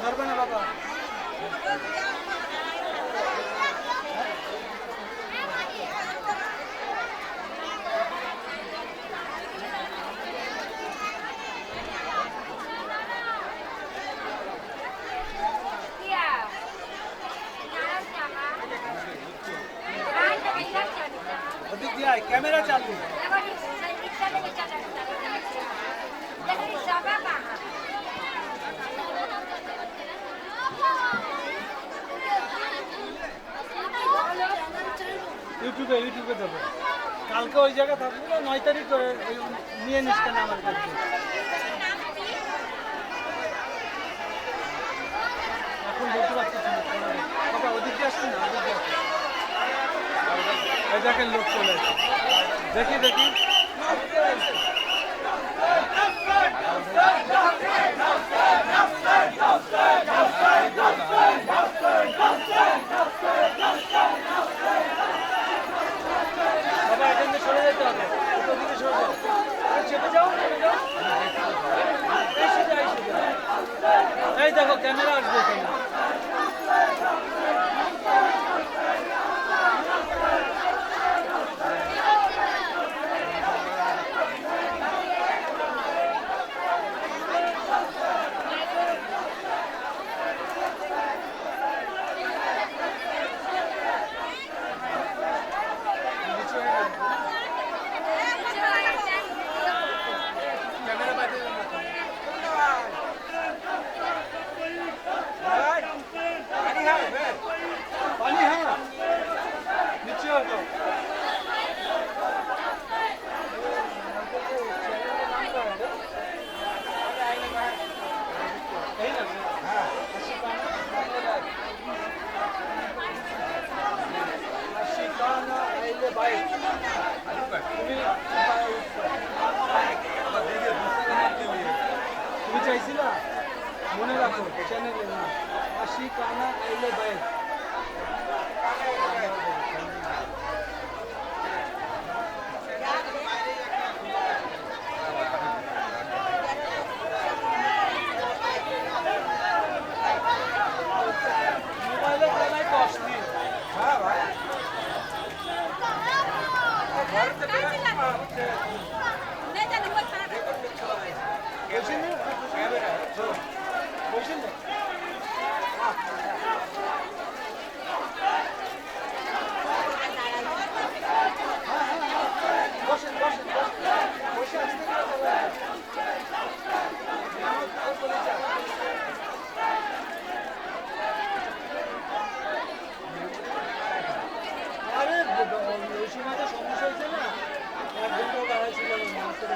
ধরবে না বাবা। ওদিক দিয়ে ক্যামেরা চালু। ইউটিউবে দেবো। কালকে ওই জায়গায় থাকবো না, 9 তারিখ নিয়ে নিস কেন আমার কাছে। এখন বলতে পারছি বাবা, ওদিক দিয়ে আসছি না, ওদিক দিয়ে আসছি। এই দেখেন লোক চলে আসছে, দেখি দেখি। বাবা এখান থেকে সরে যেতে হবে, ওদিকে সরে যাও, চেপে যাও, চেপে যাও। এই দেখো ক্যামেরা আসবে এখানে। তুমি চাইছিলা, মনে রাখো চ্যানেলের নাম আশিকানা আইলে বাইক। মোবাইলে কেনাই কস্টলি। হ্যাঁ ভাই, ওই সময় তো সমস্যা হয়েছে না, 1 ঘন্টা দাঁড়াইছিল মানুষের।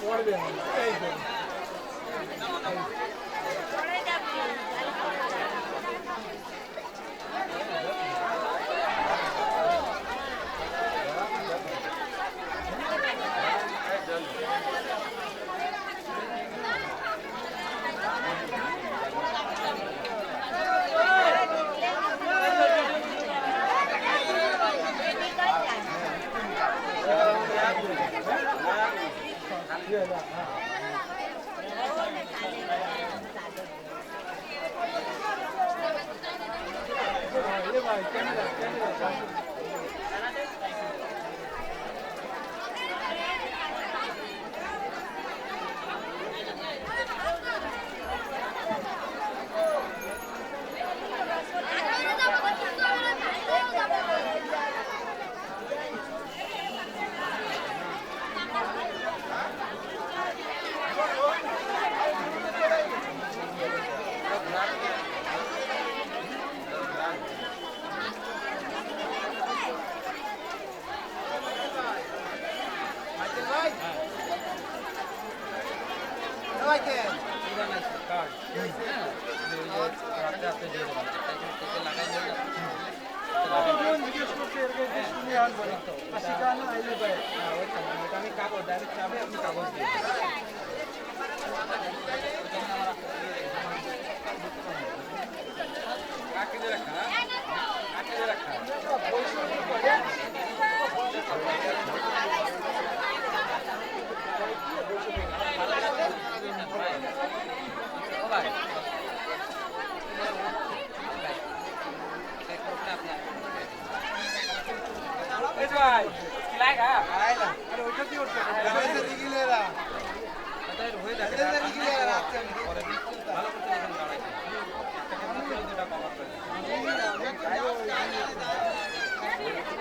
পড়বে এই ভাই ক্যামেরা ক্যামেরা আমি কাগজ ডাইরেক্ট চাবে আপনি কাগজ দিয়ে ভাই লাগা আইলা আরে ওইটা কি করতে গাড়িতে দিগিলেরা তাদের হয়ে যাবে এটা দিগিলেরা রাখতে আমি পরে ভালো করতে এখানে দাঁড়াইছি একটা কেমন ছিল যেটা কভার করে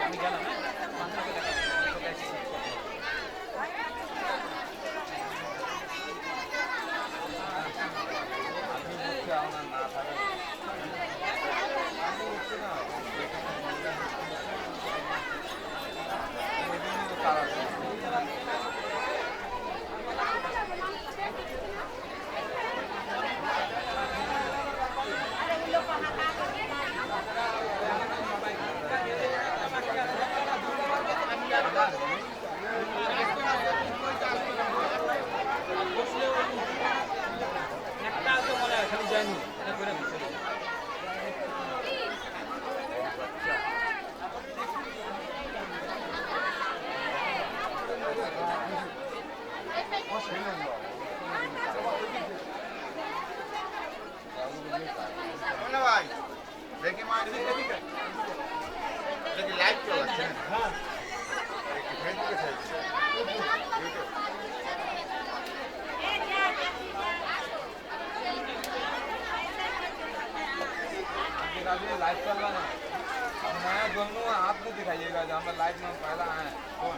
আমি গেলাম না মাথাকে দেখা লাইভ চলছে হ্যাঁ ফেসবুকে ছাড়ছে लाइव चल रहा है मैं दोनों आपको दिखाइएगा जहाँ पर लाइव में पहला है कौन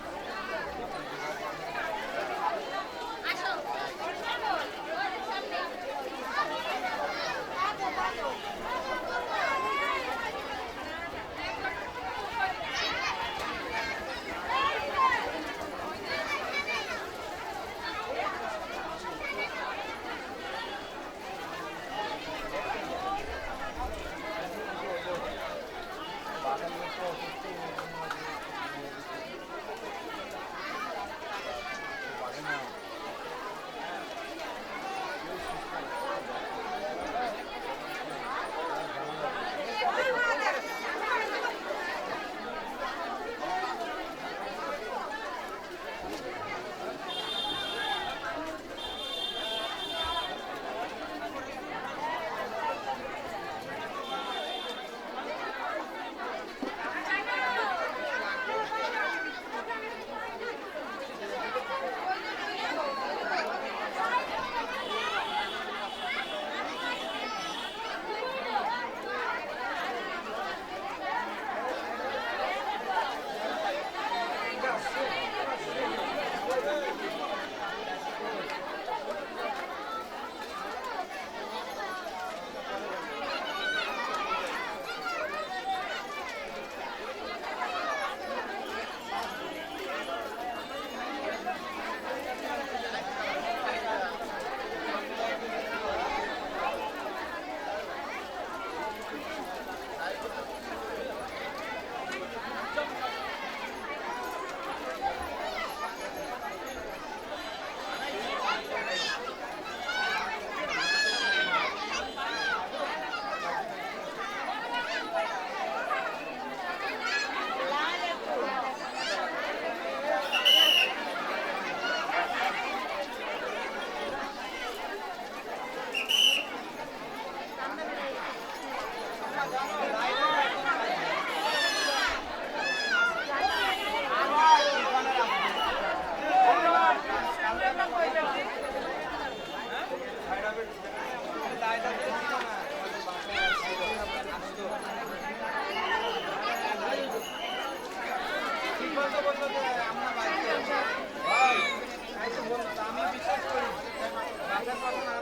পারবে না